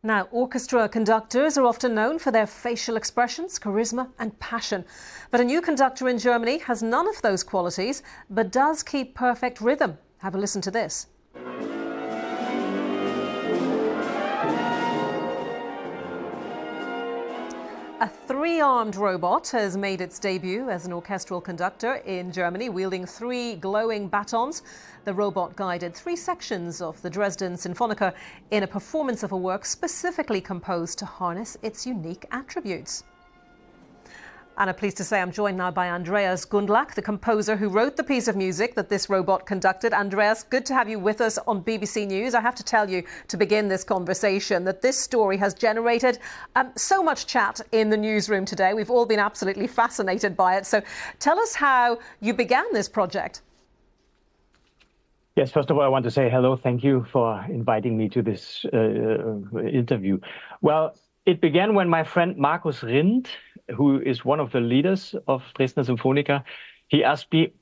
Now, orchestra conductors are often known for their facial expressions, charisma and passion. But a new conductor in Germany has none of those qualities, but does keep perfect rhythm. Have a listen to this. A three-armed robot has made its debut as an orchestral conductor in Germany, wielding three glowing batons. The robot guided three sections of the Dresdner Sinfoniker in a performance of a work specifically composed to harness its unique attributes. And I'm pleased to say I'm joined now by Andreas Gundlach, the composer who wrote the piece of music that this robot conducted. Andreas, good to have you with us on BBC News. I have to tell you, to begin this conversation, that this story has generated so much chat in the newsroom today. We've all been absolutely fascinated by it. So tell us how you began this project. Yes, first of all, I want to say hello. Thank you for inviting me to this interview. Well, it began when my friend Markus Rindt, who is one of the leaders of Dresdner Sinfoniker, he asked me,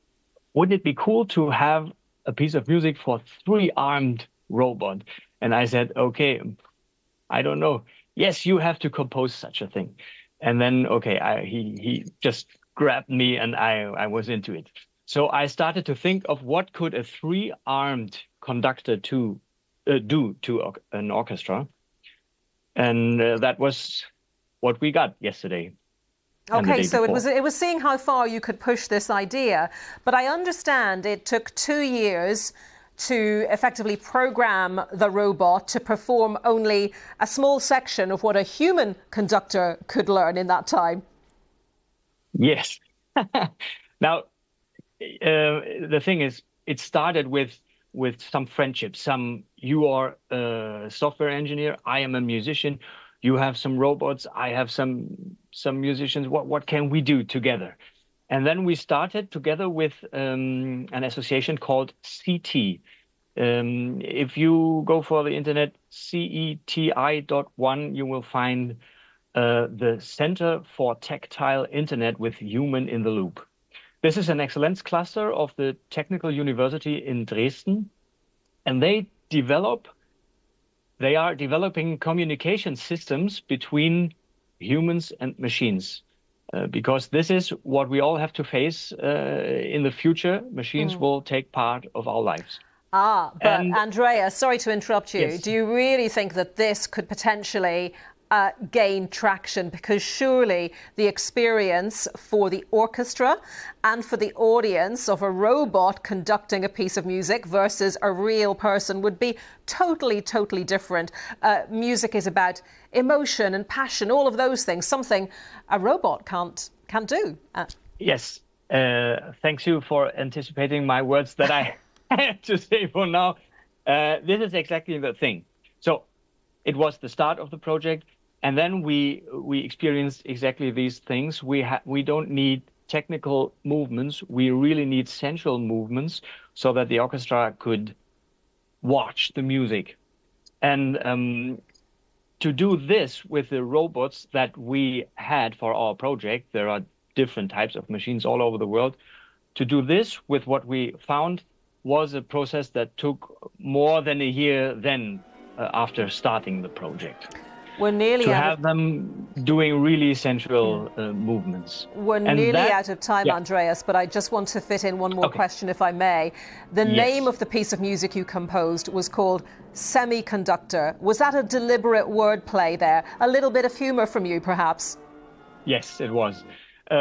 wouldn't it be cool to have a piece of music for three-armed robot? And I said, okay, I don't know. Yes, you have to compose such a thing. And then, okay, he just grabbed me and I was into it. So I started to think of what could a three-armed conductor do to an orchestra. And that was what we got yesterday. Okay, so it was seeing how far you could push this idea. But I understand it took 2 years to effectively program the robot to perform only a small section of what a human conductor could learn in that time. Yes. Now, the thing is, it started with some friendship. You are a software engineer, I am a musician. You have some robots, I have some musicians. What can we do together? And then we started together with an association called CT. If you go for the internet, CETI.1, you will find the Center for Tactile Internet with Human in the Loop. This is an excellence cluster of the Technical University in Dresden, and they are developing communication systems between humans and machines, because this is what we all have to face in the future. Machines will take part of our lives. But Andrea, sorry to interrupt you. Yes. Do you really think that this could potentially gain traction? Because surely the experience for the orchestra and for the audience of a robot conducting a piece of music versus a real person would be totally, totally different. Music is about emotion and passion, all of those things, something a robot can't do. Yes, thanks you for anticipating my words that I had to say for now. This is exactly the thing. So it was the start of the project. And then we experienced exactly these things. We don't need technical movements. We really need sensual movements so that the orchestra could watch the music. And to do this with the robots that we had for our project, there are different types of machines all over the world. To do this with what we found was a process that took more than a year then after starting the project. We're nearly to have them doing really sensual movements. We're nearly out of time, Andreas, but I just want to fit in one more question, if I may. The name of the piece of music you composed was called Semiconductor. Was that a deliberate wordplay there? A little bit of humor from you, perhaps? Yes, it was.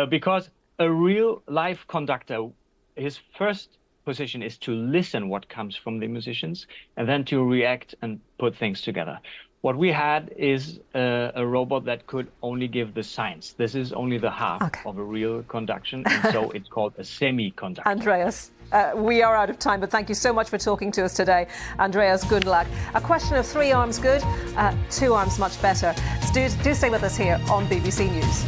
Because a real live conductor, his first position is to listen what comes from the musicians and then to react and put things together. What we had is a robot that could only give the signs. This is only the half of a real conduction, and so it's called a semiconductor. Andreas, we are out of time, but thank you so much for talking to us today. Andreas Gundlach. A question of three arms good, two arms much better. So do stay with us here on BBC News.